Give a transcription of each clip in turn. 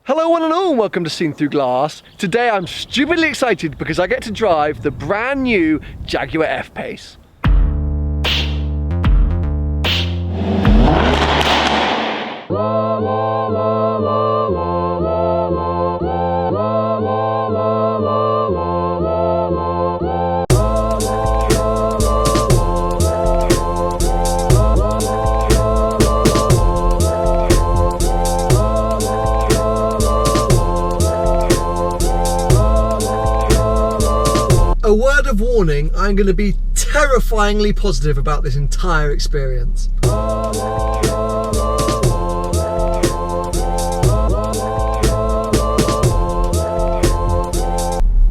Hello one and all, welcome to Seen Through Glass. Today I'm stupidly excited because I get to drive the brand new Jaguar F-Pace. A word of warning, I'm going to be terrifyingly positive about this entire experience.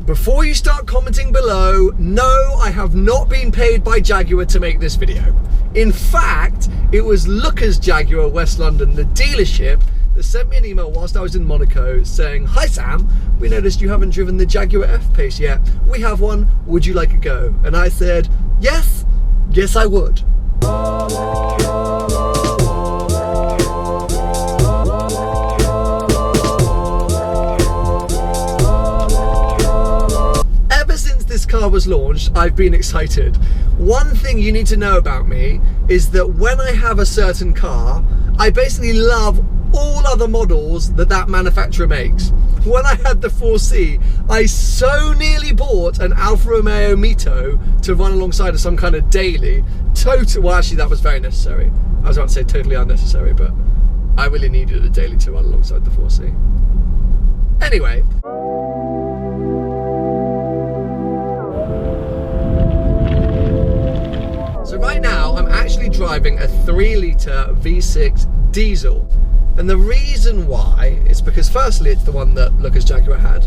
Before you start commenting below, no, I have not been paid by Jaguar to make this video. In fact, it was Lucas Jaguar West London, the dealership, that sent me an email whilst I was in Monaco saying, "Hi Sam, we noticed you haven't driven the Jaguar F-Pace yet. We have one, would you like a go?" And I said, yes I would. Ever since this car was launched, I've been excited. One thing you need to know about me is that when I have a certain car, I basically love all other models that manufacturer makes. When I had the 4C, I so nearly bought an Alfa Romeo Mito to run alongside of some kind of daily. Well, actually that was very necessary. I was about to say totally unnecessary, but I really needed a daily to run alongside the 4C. Anyway. So right now, I'm actually driving a 3-litre V6 diesel. And the reason why is because firstly, it's the one that Lucas Jaguar had.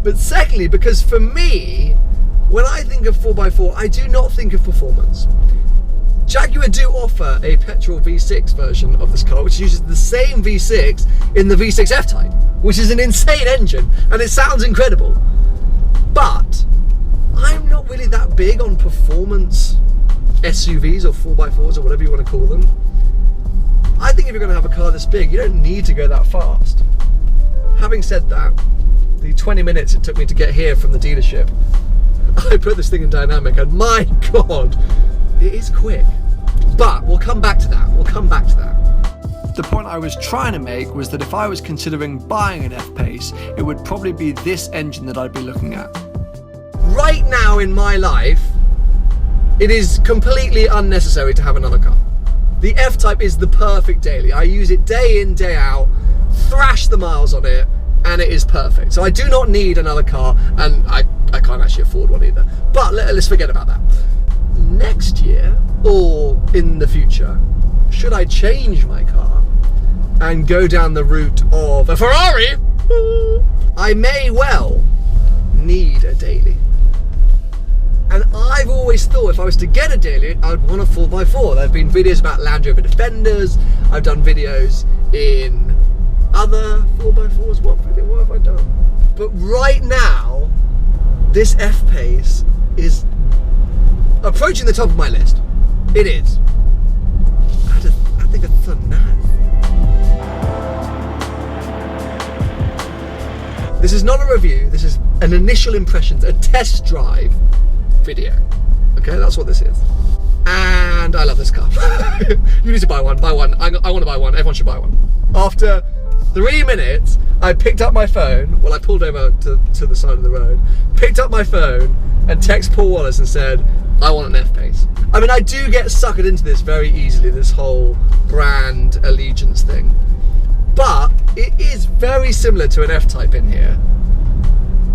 But secondly, because for me, when I think of 4x4, I do not think of performance. Jaguar do offer a petrol V6 version of this car, which uses the same V6 in the V6 F-Type, which is an insane engine, and it sounds incredible. But I'm not really that big on performance SUVs or 4x4s or whatever you want to call them. I think if you're going to have a car this big, you don't need to go that fast. Having said that, the 20 minutes it took me to get here from the dealership, I put this thing in dynamic and my God, it is quick. But we'll come back to that. The point I was trying to make was that if I was considering buying an F-Pace, it would probably be this engine that I'd be looking at. Right now in my life, it is completely unnecessary to have another car. The F-Type is the perfect daily. I use it day in, day out, thrash the miles on it, and it is perfect. So I do not need another car, and I can't actually afford one either. But let's forget about that. Next year, or in the future, should I change my car and go down the route of a Ferrari, I may well need a daily. And I've always thought if I was to get a daily, I'd want a 4x4. There have been videos about Land Rover Defenders. I've done videos in other 4x4s. What have I done? But right now, this F-Pace is approaching the top of my list. It is. I think it's so nice. This is not a review. This is an initial impressions, a test drive video. Okay, that's what this is. And I love this car. You need to buy one. I want to buy one. Everyone should buy one. After 3 minutes, I picked up my phone. Well, I pulled over to the side of the road, picked up my phone and texted Paul Wallace and said, I want an F-Pace. I mean, I do get suckered into this very easily, this whole brand allegiance thing. But it is very similar to an F-Type in here.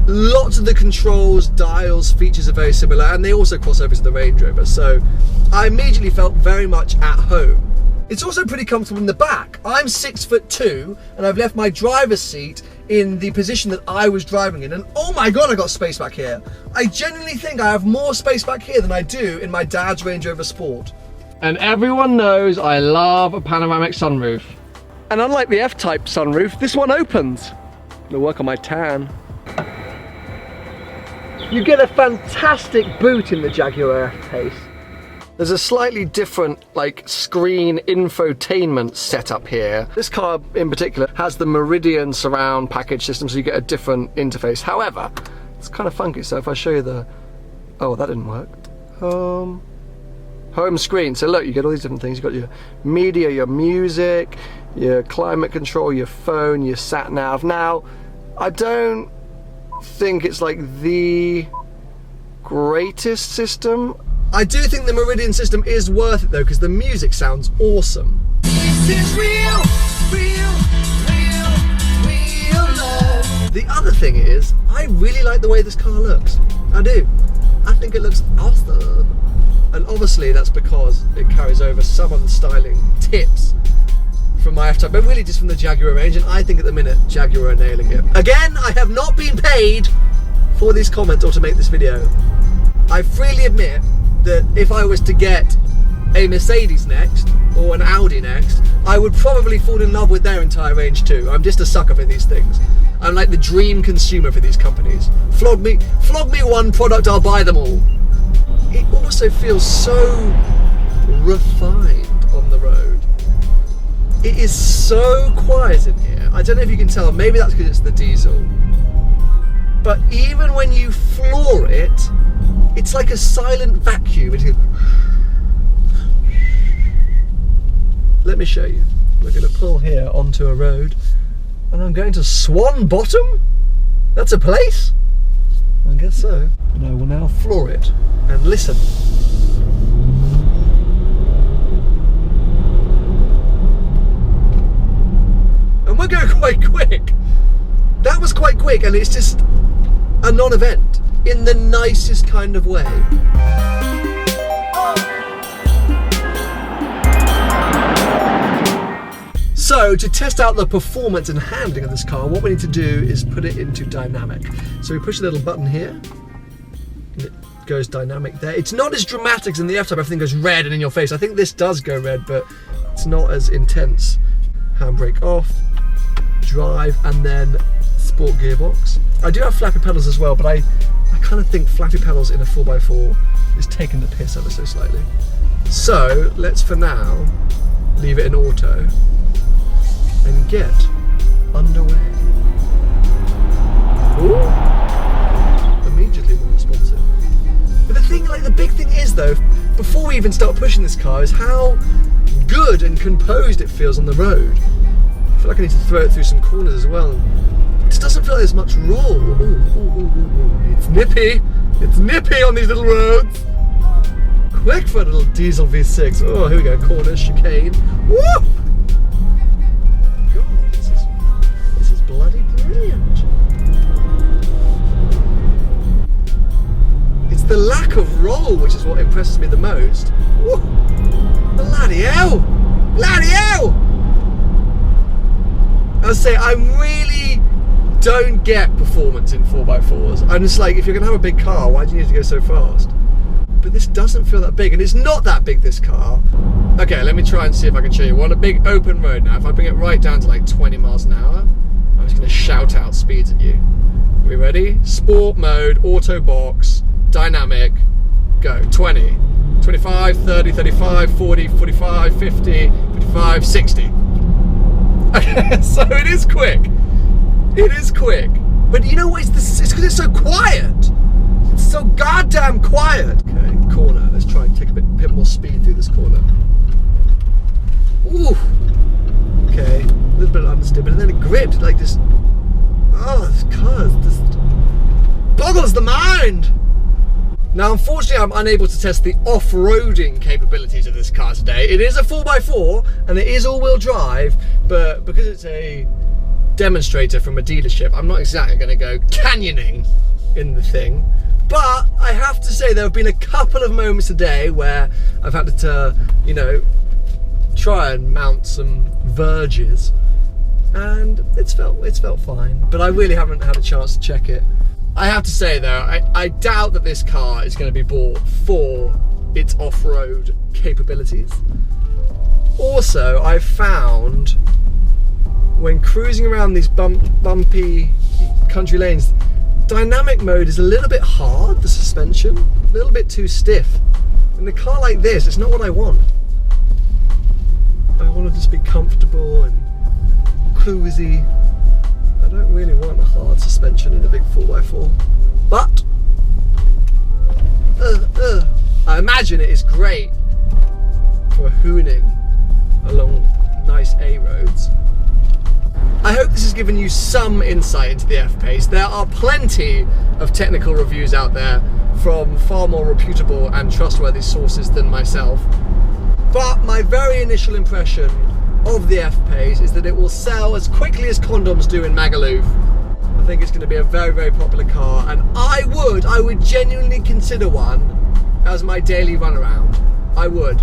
Lots of the controls, dials, features are very similar, and they also cross over to the Range Rover, so I immediately felt very much at home. It's also pretty comfortable in the back. I'm 6'2", and I've left my driver's seat in the position that I was driving in, and oh my God, I got space back here. I genuinely think I have more space back here than I do in my dad's Range Rover Sport. And everyone knows I love a panoramic sunroof. And unlike the F-Type sunroof, this one opens. It'll work on my tan. You get a fantastic boot in the Jaguar F-Pace. There's a slightly different like screen infotainment setup here. This car in particular has the Meridian surround package system, so you get a different interface. However, it's kind of funky. So if I show you the, oh, that didn't work. Home screen. So look, you get all these different things. You've got your media, your music, your climate control, your phone, your sat nav. Now, I don't think it's like the greatest system. I do think the Meridian system is worth it though, because the music sounds awesome. This is real love. The other thing is, I really like the way this car looks. I do. I think it looks awesome. And obviously that's because it carries over some of the styling tips from my F-Type, but really just from the Jaguar range, and I think at the minute Jaguar are nailing it. Again, I have not been paid for these comments or to make this video. I freely admit that if I was to get a Mercedes next or an Audi next, I would probably fall in love with their entire range too. I'm just a sucker for these things. I'm like the dream consumer for these companies. Flog me one product, I'll buy them all. It also feels so refined on the road. It is so quiet in here. I don't know if you can tell, maybe that's because it's the diesel. But even when you floor it, it's like a silent vacuum. Let me show you. We're going to pull here onto a road, and I'm going to Swan Bottom? That's a place? I guess so. And I will now floor it and listen. And we're going quite quick. That was quite quick, and it's just a non-event in the nicest kind of way. So to test out the performance and handling of this car, what we need to do is put it into dynamic. So we push a little button here, and it goes dynamic there. It's not as dramatic as in the F-Type, everything goes red and in your face. I think this does go red, but it's not as intense. Handbrake off, drive, and then sport gearbox. I do have flappy pedals as well, but I kind of think flappy pedals in a 4x4 is taking the piss ever so slightly. So let's for now leave it in auto and get underway. Ooh. Immediately more responsive. But the big thing is though, before we even start pushing this car, is how good and composed it feels on the road. I feel like I need to throw it through some corners as well. It just doesn't feel like there's much roll. Ooh. It's nippy. It's nippy on these little roads. Quick for a little diesel V6. Oh, here we go. Corner, chicane. Woo! God, this is bloody brilliant. It's the lack of roll which is what impresses me the most. Woo! Bloody hell! Bloody hell! I'll say I really don't get performance in 4x4s. I'm just like, if you're gonna have a big car, why do you need to go so fast? But this doesn't feel that big, and it's not that big, this car. Okay, let me try and see if I can show you. We're on a big open road now. If I bring it right down to like 20 miles an hour, I'm just gonna shout out speeds at you. Are we ready? Sport mode, auto box, dynamic, go. 20, 25, 30, 35, 40, 45, 50, 55, 60. Okay, so it is quick. It is quick. But you know what? It's because it's so quiet. It's so goddamn quiet. Okay, corner. Let's try and take a bit more speed through this corner. Ooh. Okay, a little bit of understeer, but then it gripped like this. Oh, this car just boggles the mind. Now, unfortunately, I'm unable to test the off-roading capabilities of this car today. It is a 4x4 and it is all-wheel drive, but because it's a demonstrator from a dealership, I'm not exactly going to go canyoning in the thing. But I have to say there have been a couple of moments today where I've had to, you know, try and mount some verges, and it's felt fine. But I really haven't had a chance to check it. I have to say though, I doubt that this car is going to be bought for its off-road capabilities. Also, I've found when cruising around these bumpy country lanes, dynamic mode is a little bit hard, the suspension, a little bit too stiff. In a car like this, it's not what I want. I want to just be comfortable and cruisy. I don't really want a hard suspension in a big 4x4. But I imagine it is great for hooning along nice A roads. I hope this has given you some insight into the F-Pace. There are plenty of technical reviews out there from far more reputable and trustworthy sources than myself. But my very initial impression of the F-Pace is that it will sell as quickly as condoms do in Magaluf. I think it's going to be a very, very popular car, and I would genuinely consider one as my daily runaround. I would.